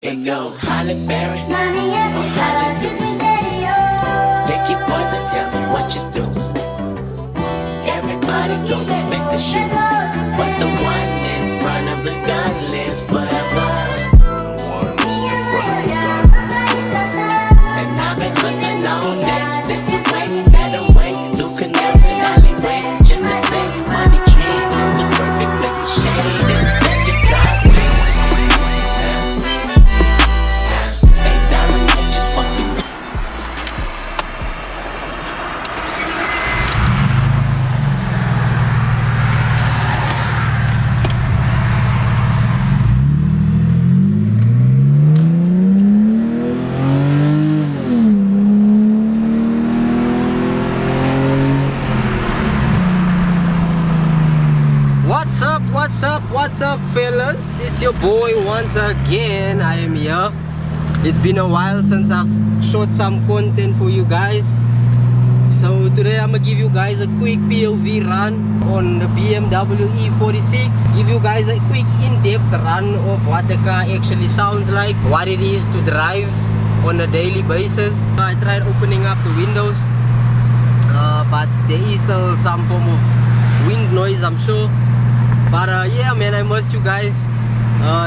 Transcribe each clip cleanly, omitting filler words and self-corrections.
It go Holly Berry, Mommy, yes, oh it's Holly hard to do. be daddy, oh. Make your boys and tell me what you do. Everybody gon' respect the shoe, but the one in front of the gun lives forever. And I've been hustling all day, this away, that away, through canals and alleyways, just to say, money trees is the perfect place for shade, and that's just how it is. Hey, darling, I just fucking. What's up fellas, it's your boy once again. I am here. It's been a while since I've shot some content for you guys, so today I'm gonna give you guys a quick POV run on the BMW E46. Give you guys a quick in-depth run of what the car actually sounds like, what it is to drive on a daily basis. I tried opening up the windows, but there is still some form of wind noise, I'm sure. But yeah man, I missed you guys.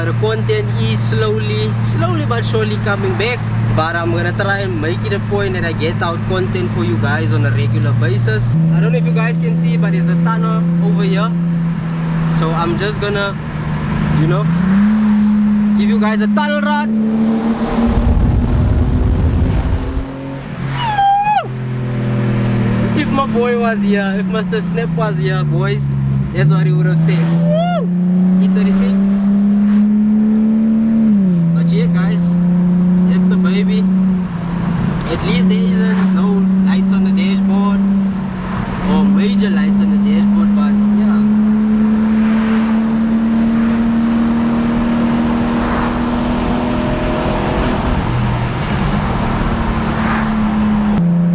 The content is slowly but surely coming back, but I'm gonna try and make it a point that I get out content for you guys on a regular basis. I don't know if you guys can see, but there's a tunnel over here, so I'm just gonna, you know, give you guys a tunnel run. If my boy was here, if Mr. Snap was here, boys, that's what he would have said. Woo! E46. But yeah guys, that's the baby. At least there isn't no lights on the dashboard or major lights on the dashboard, but yeah.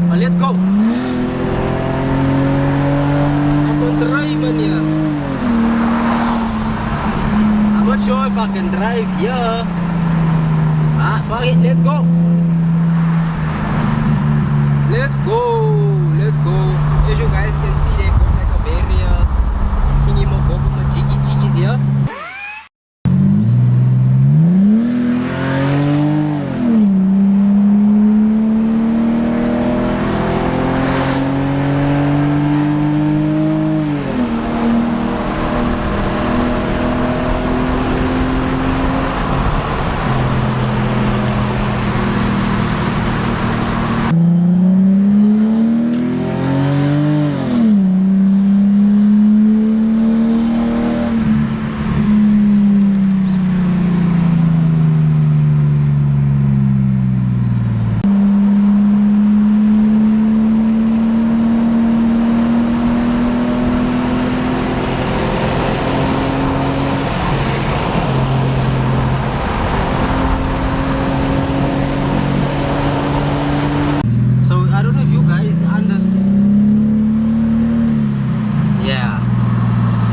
But let's go. I'm not sure if I can drive here. Fuck it, let's go. Let's go. As you guys can see, they've got like a barrier thingy mo go my jiggies here.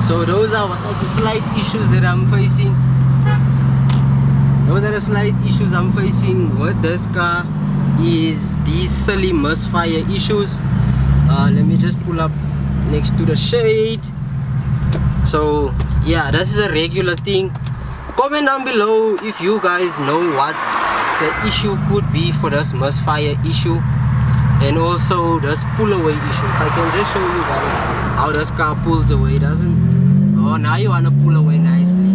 So those are like the slight issues that I'm facing. Those are the slight issues I'm facing with this car, is these silly misfire issues. Let me just pull up next to the shade. So yeah, this is a regular thing. Comment down below if you guys know what the issue could be for this misfire issue, and also this pull away issue. If I can just show you guys how this car pulls away, doesn't. Oh, now you want to pull away nicely.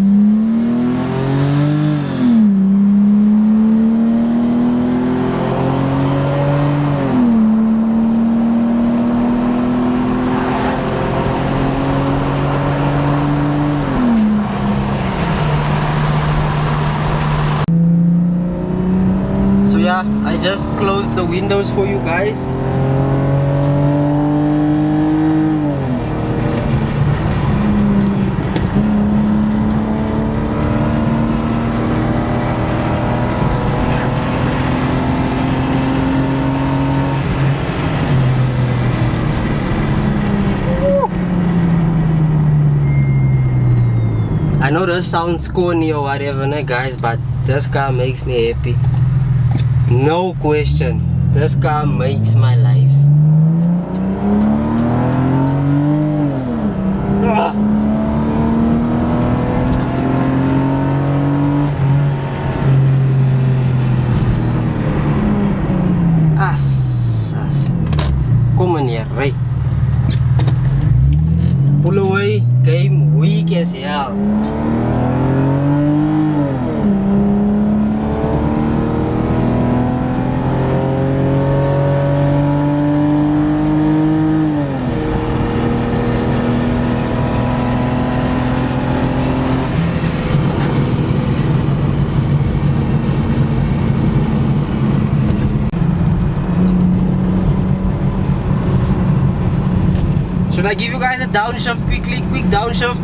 So yeah, I just closed the windows for you guys. I know this sounds corny or whatever, no, guys, but This car makes me happy. No question. This car makes my life. Assas. Kom meneer, ry. Pull away, game weak as hell. Should I give you guys a downshift quickly? Quick downshift.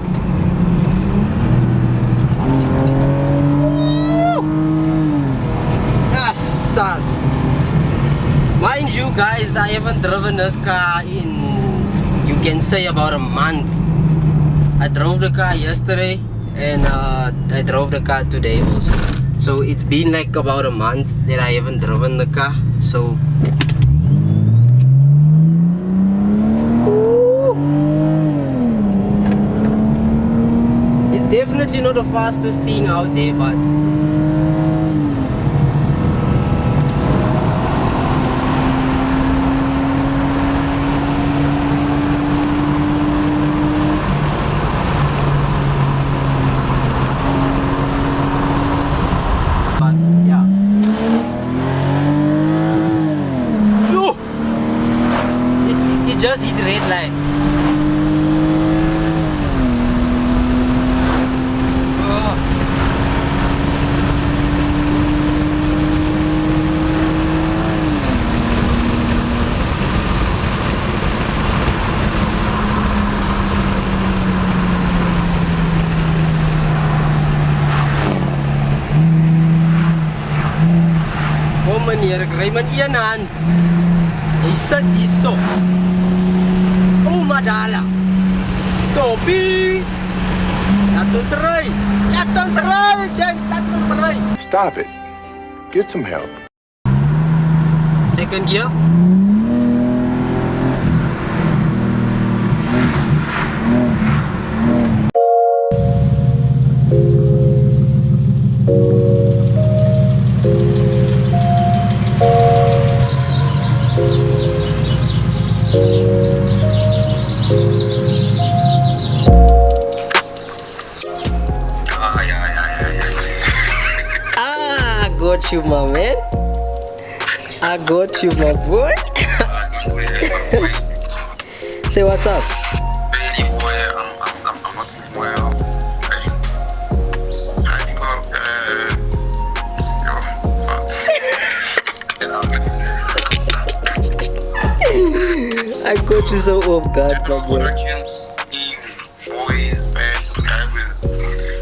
Assas. Mind you guys, I haven't driven this car in, you can say, about a month. I drove the car yesterday and I drove the car today also. So it's been like about a month that I haven't driven the car. So definitely not the fastest thing out there, but yeah. No! It just hit red line. Meneer, ek ry met een hand. Hy sit hierso. Oh madala. Toppie. Laat ons ry. Laat ons ry, Jack. Laat ons ry. Stop it. Get some help. Second gear. Got you, my man. I got you, my boy. Say what's up. Hey boy, I'm looking well. How you go? Yo, fuck. I got you so off guard, my boy. Boys, fans, subscribers,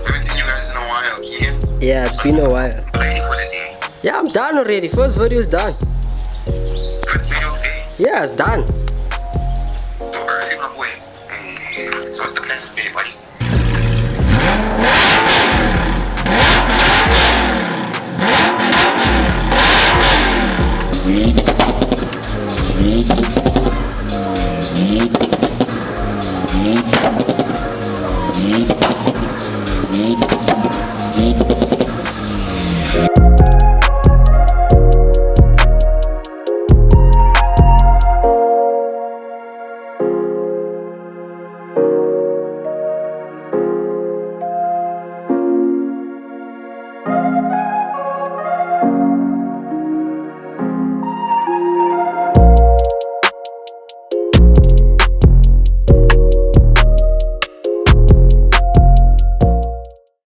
haven't seen you guys in a while, Keith. Yeah, it's been a while. Ready for the day? Yeah, I'm done already. First video is done. First video, okay? Yeah, it's done.